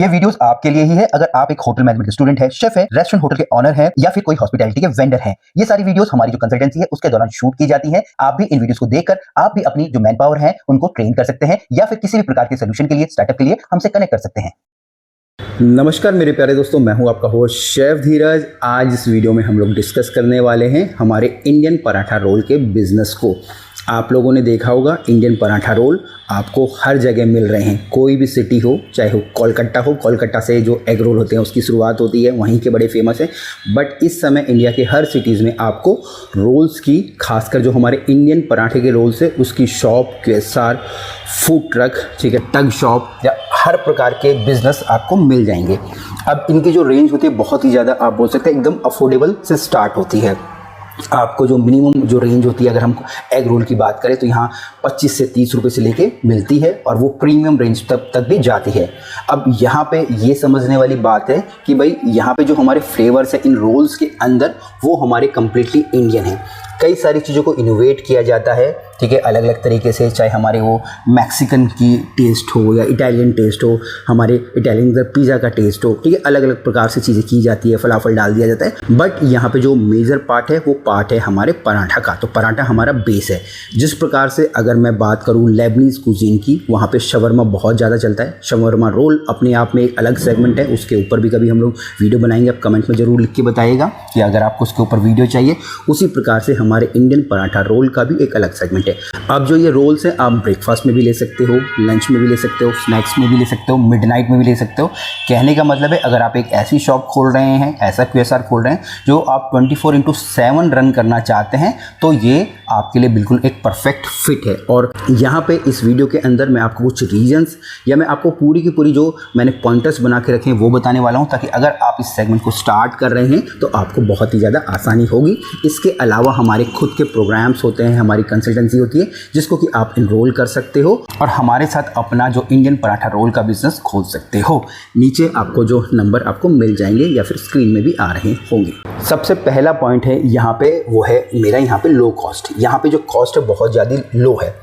ये वीडियोस आपके लिए ही है। अगर आप एक होटल मैनेजमेंट स्टूडेंट है, शेफ है, रेस्टोरेंट होटल के ऑनर है या फिर कोई हॉस्पिटैलिटी के वेंडर है, ये सारी वीडियोस हमारी जो कंसल्टेंसी है उसके दौरान शूट की जाती है। आप भी इन वीडियोस को देखकर आप भी अपनी जो मैन पावर है उनको ट्रेन कर सकते हैं या फिर किसी भी प्रकार के सोल्यूशन के लिए, स्टार्टअप के लिए हमसे कनेक्ट कर सकते हैं। नमस्कार मेरे प्यारे दोस्तों, मैं हूं आपका होस्ट शेफ धीरज। आज इस वीडियो में हम लोग डिस्कस करने वाले हैं हमारे इंडियन पराठा रोल के बिजनेस को। आप लोगों ने देखा होगा इंडियन पराठा रोल आपको हर जगह मिल रहे हैं, कोई भी सिटी हो, चाहे हो कोलकाता से जो एग रोल होते हैं उसकी शुरुआत होती है, वहीं के बड़े फेमस हैं। बट इस समय इंडिया के हर सिटीज़ में आपको रोल्स की, खासकर जो हमारे इंडियन पराठे के रोल्स है उसकी शॉप, क्वेसार, फूड ट्रक, ठीक है, टग शॉप या हर प्रकार के बिजनेस आपको मिल जाएंगे। अब इनकी जो रेंज होती है बहुत ही ज़्यादा, आप बोल सकते हैं एकदम अफोर्डेबल से स्टार्ट होती है। आपको जो मिनिमम जो रेंज होती है, अगर हम एग रोल की बात करें तो यहाँ 25 से 30 रुपये से लेके मिलती है और वो प्रीमियम रेंज तक भी जाती है। अब यहाँ पे ये समझने वाली बात है कि भाई यहाँ पे जो हमारे फ्लेवर्स हैं इन रोल्स के अंदर वो हमारे कम्प्लीटली इंडियन हैं। कई सारी चीज़ों को इनोवेट किया जाता है, ठीक है, अलग अलग तरीके से, चाहे हमारे वो मैक्सिकन की टेस्ट हो या इटालियन टेस्ट हो, हमारे इटालियन पिज़्ज़ा का टेस्ट हो, ठीक है, अलग अलग प्रकार से चीज़ें की जाती है, फलाफल डाल दिया जाता है। बट यहाँ पे जो मेजर पार्ट है वो पार्ट है हमारे पराठा का। तो पराठा हमारा बेस है। जिस प्रकार से अगर मैं बात करूँ लेबनीज कुजीन की, वहाँ पे शवरमा बहुत ज़्यादा चलता है। शवरमा रोल अपने आप में एक अलग सेगमेंट है, उसके ऊपर भी कभी हम लोग वीडियो बनाएंगे। आप कमेंट में ज़रूर लिख के बताइएगा कि अगर आपको उसके ऊपर वीडियो चाहिए। उसी प्रकार से हमारे इंडियन पराठा रोल का भी एक अलग सेगमेंट है। अब जो ये रोल्स हैं आप ब्रेकफास्ट में भी ले सकते हो, लंच में भी ले सकते हो, स्नैक्स में भी ले सकते हो, मिडनाइट में भी ले सकते हो। कहने का मतलब है अगर आप एक ऐसी शॉप खोल रहे हैं, ऐसा क्यूएसआर खोल रहे हैं जो आप 24/7 रन करना चाहते हैं, तो ये आपके लिए बिल्कुल एक परफेक्ट फिट है। और यहाँ पे इस वीडियो के अंदर मैं आपको कुछ रीजंस या मैं आपको पूरी की पूरी जो मैंने पॉइंटर्स बना के रखे हैं वो बताने वाला हूँ, ताकि अगर आप इस सेगमेंट को स्टार्ट कर रहे हैं तो आपको बहुत ही ज़्यादा आसानी होगी। इसके अलावा हमारे खुद के प्रोग्राम्स होते हैं, हमारी कंसल्टेंसी होती है जिसको कि आप इनरोल कर सकते हो और हमारे साथ अपना जो इंडियन पराठा रोल का बिजनेस खोल सकते हो। नीचे आपको जो नंबर आपको मिल जाएंगे या फिर स्क्रीन में भी आ रहे होंगे। सबसे पहला पॉइंट है यहाँ पे, वो है मेरा यहाँ पे लो कॉस्ट। यहाँ पे जो कॉस्ट है बहुत ज़्यादा लो है।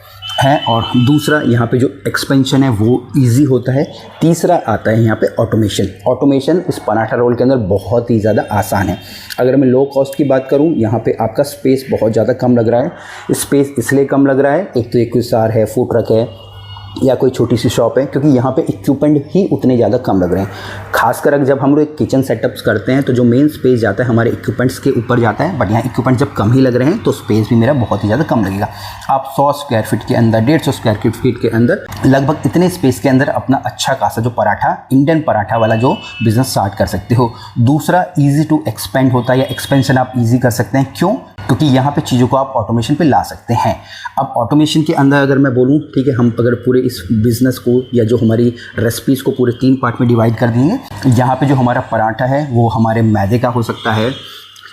और दूसरा यहाँ पे जो एक्सपेंशन है वो इजी होता है। तीसरा आता है यहाँ पे ऑटोमेशन इस पराठा रोल के अंदर बहुत ही ज़्यादा आसान है। अगर मैं लो कॉस्ट की बात करूँ, यहाँ पे आपका स्पेस बहुत ज़्यादा कम लग रहा है। स्पेस इसलिए कम लग रहा है, एक तो एक क्यूएसआर है, फूड ट्रक है या कोई छोटी सी शॉप है, क्योंकि यहाँ पे इक्विपमेंट ही उतने ज़्यादा कम लग रहे हैं। खासकर अगर जब हम लोग एक किचन सेटअप्स करते हैं तो जो मेन स्पेस जाता है हमारे इक्विपमेंट्स के ऊपर जाता है। बट यहाँ इक्विपमेंट जब कम ही लग रहे हैं तो स्पेस भी मेरा बहुत ही ज़्यादा कम लगेगा। आप 100 स्क्वायर फीट के अंदर, 150 स्क्वायर फीट के अंदर, लगभग इतने स्पेस के अंदर अपना अच्छा खासा जो पराठा, इंडियन पराठा वाला जो बिजनेस स्टार्ट कर सकते हो। दूसरा, ईजी टू एक्सपेंड होता है या एक्सपेंशन आप ईजी कर सकते हैं। क्यों? क्योंकि यहाँ पे चीज़ों को आप ऑटोमेशन पे ला सकते हैं। अब ऑटोमेशन के अंदर अगर मैं बोलूँ, ठीक है, हम अगर पूरे इस बिज़नेस को या जो हमारी रेसिपीज़ को पूरे 3 पार्ट में डिवाइड कर देंगे। यहाँ पे जो हमारा पराठा है वो हमारे मैदे का हो सकता है,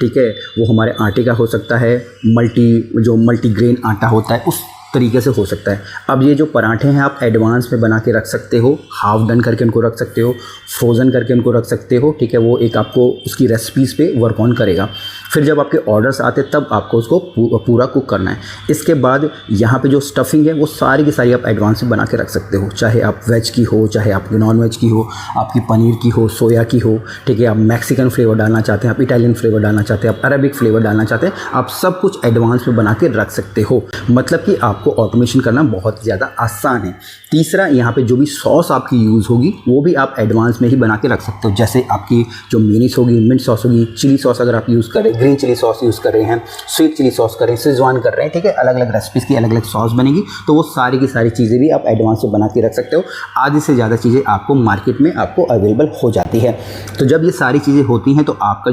ठीक है, वो हमारे आटे का हो सकता है, मल्टीग्रेन आटा होता है उस तरीके से हो सकता है। अब ये जो पराठे हैं आप एडवांस में बना के रख सकते हो, हाफ डन करके उनको रख सकते हो, फ्रोज़न करके उनको रख सकते हो, ठीक है, वो एक आपको उसकी रेसिपीज़ पे वर्क ऑन करेगा। फिर जब आपके ऑर्डर्स आते तब आपको उसको पूरा कुक करना है। इसके बाद यहाँ पे जो स्टफिंग है वो सारी की सारी आप एडवांस में बना के रख सकते हो, चाहे आप वेज की हो, चाहे आपकी नॉन वेज की हो, आपकी पनीर की हो, सोया की हो, ठीक है, आप मैक्सिकन फ्लेवर डालना चाहते हैं, आप इटालियन फ्लेवर डालना चाहते हैं, आप अरबिक फ्लेवर डालना चाहते हैं, आप सब कुछ एडवांस में बना के रख सकते हो। मतलब कि आपको ऑटोमेशन करना बहुत ज़्यादा आसान है। तीसरा, यहाँ पे जो भी सॉस आपकी यूज़ होगी वो भी आप एडवांस में ही बना के रख सकते हो। जैसे आपकी जो मेयोनीज होगी, मिंट सॉस होगी, चिली सॉस अगर आप यूज़ कर रहे हैं, ग्रीन चिली सॉस यूज़ कर रहे हैं, स्वीट चिली सॉस कर रहे हैं, शेजवान कर रहे हैं, ठीक है, अलग अलग रेसिपीज़ की अलग अलग सॉस बनेगी, तो वो सारी की सारी चीज़ें भी आप एडवांस में बना के रख सकते हो। आधी से ज़्यादा चीज़ें आपको मार्केट में आपको अवेलेबल हो जाती है। तो जब ये सारी चीज़ें होती हैं तो आपका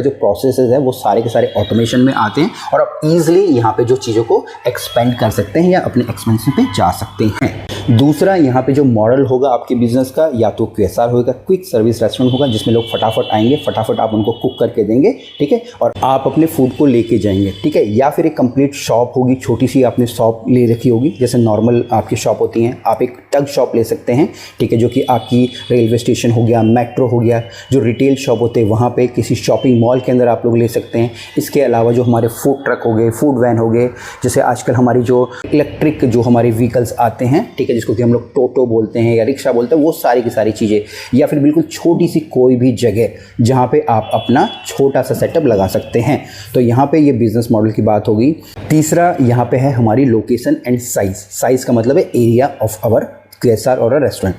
जो प्रोसेसेस है वो सारे के सारे ऑटोमेशन में आते हैं और आप ईजिली यहाँ पे जो चीज़ों को एक्सपेंड कर सकते हैं या अपने एक्सपेंशन पे जा सकते हैं। दूसरा, यहाँ पे जो मॉडल होगा आपके बिजनेस का, या तो क्यूएसआर होगा, क्विक सर्विस रेस्टोरेंट होगा, जिसमें लोग फटाफट आएंगे, फटाफट आप उनको कुक करके देंगे, ठीक है, और आप अपने फूड को लेके जाएंगे, ठीक है। या फिर एक कंप्लीट शॉप होगी, छोटी सी आपने शॉप ले रखी होगी, जैसे नॉर्मल आपकी शॉप होती हैं, आप एक टग शॉप ले सकते हैं, ठीक है, जो कि आपकी रेलवे स्टेशन हो गया, मेट्रो हो गया, जो रिटेल शॉप होते हैं वहाँ पे किसी शॉपिंग मॉल के अंदर आप लोग ले सकते हैं। इसके अलावा जो हमारे फूड ट्रक हो गए, फूड वैन हो गए, जैसे आजकल हमारी जो इलेक्ट्रिक जो हमारे व्हीकल्स आते हैं, ठीक है, जिसको कि हम लोग टोटो बोलते हैं या रिक्शा बोलते हैं, वो सारी की सारी चीज़ें, या फिर बिल्कुल छोटी सी कोई भी जगह जहाँ पे आप अपना छोटा सा सेटअप लगा सकते हैं। तो यहाँ पे ये बिजनेस मॉडल की बात होगी। तीसरा यहाँ पे है हमारी लोकेशन एंड साइज। साइज का मतलब है एरिया ऑफ आवर QSR और अ रेस्टोरेंट।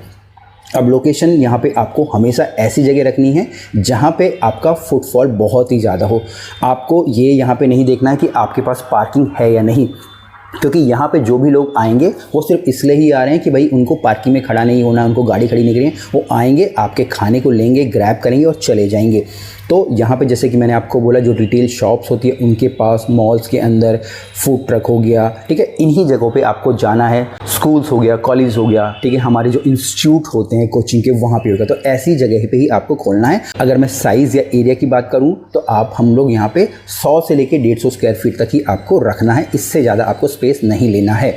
अब लोकेशन यहाँ पे आपको हमेशा ऐसी जगह रखनी है जहाँ पे आपका फुटफॉल बहुत ही ज़्यादा हो। आपको ये यहाँ पे नहीं देखना है कि आपके पास पार्किंग है या नहीं, क्योंकि यहाँ पे जो भी लोग आएंगे वो सिर्फ इसलिए ही आ रहे हैं कि भाई उनको पार्किंग में खड़ा नहीं होना, उनको गाड़ी खड़ी नहीं करनी है। वो आएंगे, आपके खाने को लेंगे, ग्रैब करेंगे और चले जाएंगे। तो यहाँ पे जैसे कि मैंने आपको बोला, जो रिटेल शॉप्स होती है उनके पास, मॉल्स के अंदर फूड ट्रक हो गया, ठीक है, इन्हीं जगहों पे आपको जाना है। स्कूल्स हो गया, कॉलेज हो गया, ठीक है, हमारे जो इंस्टीट्यूट होते हैं कोचिंग के, वहाँ पे होगा। तो ऐसी जगह पे ही आपको खोलना है। अगर मैं साइज़ या एरिया की बात करूँ तो हम लोग यहाँ पे 100 से लेके 150 स्क्वायर फीट तक ही आपको रखना है, इससे ज़्यादा आपको स्पेस नहीं लेना है।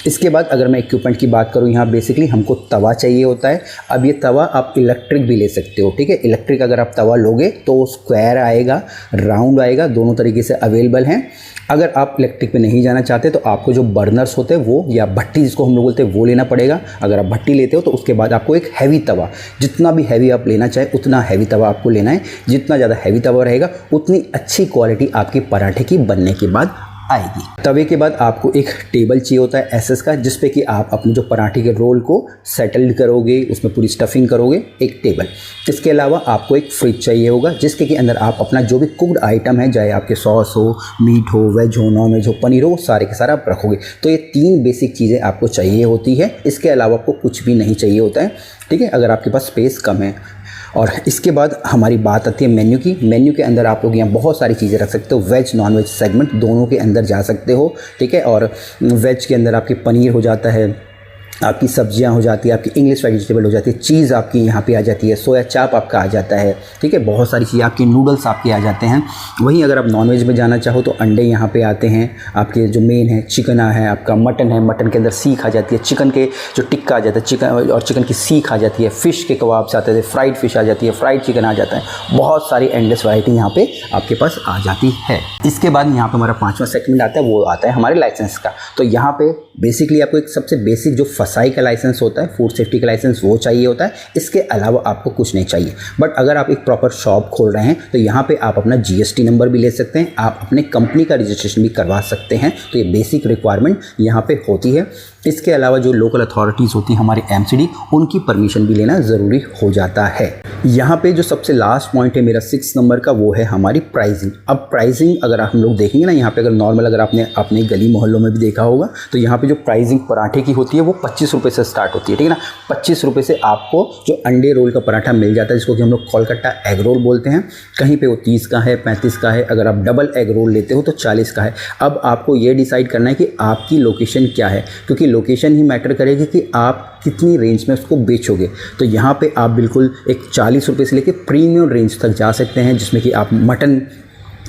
इसके बाद अगर मैं इक्विपमेंट की बात करूँ, यहाँ बेसिकली हमको तवा चाहिए होता है। अब ये तवा आप इलेक्ट्रिक भी ले सकते हो, ठीक है। इलेक्ट्रिक अगर आप तवा लोगे तो स्क्वायर आएगा, राउंड आएगा, दोनों तरीके से अवेलेबल हैं। अगर आप इलेक्ट्रिक पे नहीं जाना चाहते तो आपको जो बर्नर्स होते हैं वो, या भट्टी जिसको हम लोग बोलते हैं, वो लेना पड़ेगा। अगर आप भट्टी लेते हो तो उसके बाद आपको एक हैवी तवा, जितना भी हैवी आप लेना चाहे उतना हैवी तवा आपको लेना है। जितना ज़्यादा हैवी तवा रहेगा उतनी अच्छी क्वालिटी आपकी पराठे की बनने के बाद आएगी। तवे के बाद आपको एक टेबल चाहिए होता है SS का, जिस पे कि आप अपने जो पराठे के रोल को सेटल्ड करोगे, उसमें पूरी स्टफिंग करोगे, एक टेबल। इसके अलावा आपको एक फ्रिज चाहिए होगा, जिसके के अंदर आप अपना जो भी कुक्ड आइटम है, चाहे आपके सॉस हो, मीट हो, वेज हो, नॉन वेज हो, पनीर हो, सारे के सारे आप रखोगे। तो ये 3 बेसिक चीज़ें आपको चाहिए होती है। इसके अलावा आपको कुछ भी नहीं चाहिए होता है, ठीक है, अगर आपके पास स्पेस कम है। और इसके बाद हमारी बात आती है मेन्यू की। मेन्यू के अंदर आप लोग यहाँ बहुत सारी चीज़ें रख सकते हो। वेज नॉन वेज सेगमेंट दोनों के अंदर जा सकते हो, ठीक है। और वेज के अंदर आपके पनीर हो जाता है, आपकी सब्जियां हो जाती है, आपकी इंग्लिश वेजिटेबल हो जाती है, चीज़ आपकी यहाँ पे आ जाती है, सोया चाप आपका आ जाता है, ठीक है, बहुत सारी चीज़ें, आपके नूडल्स आपके आ जाते हैं। वहीं अगर आप नॉनवेज में जाना चाहो तो अंडे यहाँ पे आते हैं, आपके जो मेन है चिकन है, आपका मटन है, मटन के अंदर सीख आ जाती है, चिकन के जो टिक्का आ जाता है, चिकन और चिकन की सीख आ जाती है, फ़िश के कबाब्स आते हैं, फ्राइड फ़िश आ जाती है, फ्राइड चिकन आ जाता है, बहुत सारी एंडलेस वैरायटी यहाँ पे आपके पास आ जाती है। इसके बाद यहाँ पे हमारा 5वां सेगमेंट आता है, वो आता है हमारे लाइसेंस का। तो यहाँ पे बेसिकली आपको एक सबसे बेसिक जो फसाई का लाइसेंस होता है, फूड सेफ्टी का लाइसेंस, वो चाहिए होता है। इसके अलावा आपको कुछ नहीं चाहिए। बट अगर आप एक प्रॉपर शॉप खोल रहे हैं तो यहाँ पे आप अपना GST नंबर भी ले सकते हैं, आप अपने कंपनी का रजिस्ट्रेशन भी करवा सकते हैं। तो ये बेसिक रिक्वायरमेंट यहाँ पे होती है। इसके अलावा जो लोकल अथॉरिटीज़ होती हैं हमारे MCD, उनकी परमिशन भी लेना ज़रूरी हो जाता है। यहाँ पे जो सबसे लास्ट पॉइंट है मेरा 6 नंबर का, वो है हमारी प्राइसिंग। अब प्राइसिंग अगर हम लोग देखेंगे ना, यहाँ पे अगर नॉर्मल अगर आपने अपने गली मोहल्लों में भी देखा होगा तो यहाँ पे जो प्राइसिंग पराठे की होती है वो 25 रुपये से स्टार्ट होती है, ठीक है ना। 25 रुपये से आपको जो अंडे रोल का पराठा मिल जाता है, जिसको कि हम लोग कोलकाता एग रोल बोलते हैं। कहीं पे वो 30 का है, 35 का है, अगर आप डबल एग रोल लेते हो तो 40 का है। अब आपको ये डिसाइड करना है कि आपकी लोकेशन क्या है, क्योंकि लोकेशन ही मैटर करेगी कि आप कितनी रेंज में उसको बेचोगे। तो यहाँ पे आप बिल्कुल एक 40 रुपये से लेके प्रीमियम रेंज तक जा सकते हैं, जिसमें कि आप मटन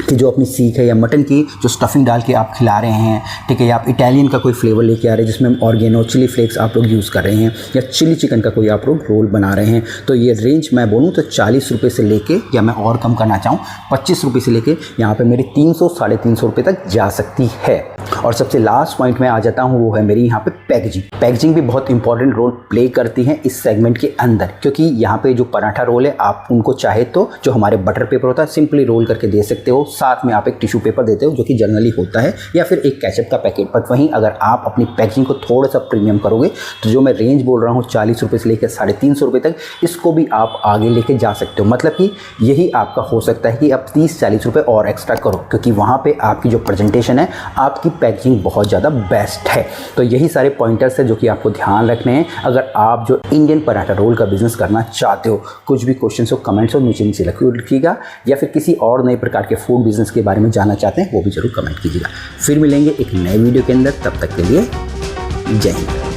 कि जो अपनी सीख है या मटन की जो स्टफिंग डाल के आप खिला रहे हैं, ठीक है, या आप इटालियन का कोई फ्लेवर लेके आ रहे हैं जिसमें ऑर्गेनो चिली फ्लेक्स आप लोग यूज़ कर रहे हैं, या चिली चिकन का कोई आप लोग रोल बना रहे हैं, तो ये रेंज मैं बोलूँ तो 40 रुपये से लेके, या मैं और कम करना चाहूँ 25 रुपये से लेके यहाँ पे मेरी 300 साढ़े 300 रुपये तक जा सकती है। और सबसे लास्ट पॉइंट में आ जाता हूँ, वो है मेरी यहाँ पे पैकेजिंग। पैकेजिंग भी बहुत इंपॉर्टेंट रोल प्ले करती है इस सेगमेंट के अंदर, क्योंकि यहाँ पे जो पराठा रोल है आप उनको चाहे तो जो हमारे बटर पेपर होता है सिंपली रोल करके दे सकते हो, साथ में आप एक टिश्यू पेपर देते हो जो कि जनरली होता है, या फिर एक केचप का पैकेट। बट वहीं अगर आप अपनी पैकेजिंग को थोड़ा सा प्रीमियम करोगे तो जो मैं रेंज बोल रहा हूँ 40 रुपये से लेकर 350 रुपये तक, इसको भी आप आगे लेके जा सकते हो। मतलब कि यही आपका हो सकता है कि आप 30-40 रुपये और एक्स्ट्रा करो, क्योंकि वहाँ पर आपकी जो प्रेजेंटेशन है, आपकी पैकेजिंग बहुत ज़्यादा बेस्ट है। तो यही सारे पॉइंटर्स हैं जो कि आपको ध्यान रखने हैं अगर आप जो इंडियन पराठा रोल का बिजनेस करना चाहते हो। कुछ भी क्वेश्चन हो कमेंट्स और नीचे नीचे लिखिएगा, या फिर किसी और नए प्रकार के फूड बिजनेस के बारे में जानना चाहते हैं वो भी जरूर कमेंट कीजिएगा। फिर मिलेंगे एक नए वीडियो के अंदर, तब तक के लिए जय हिंद।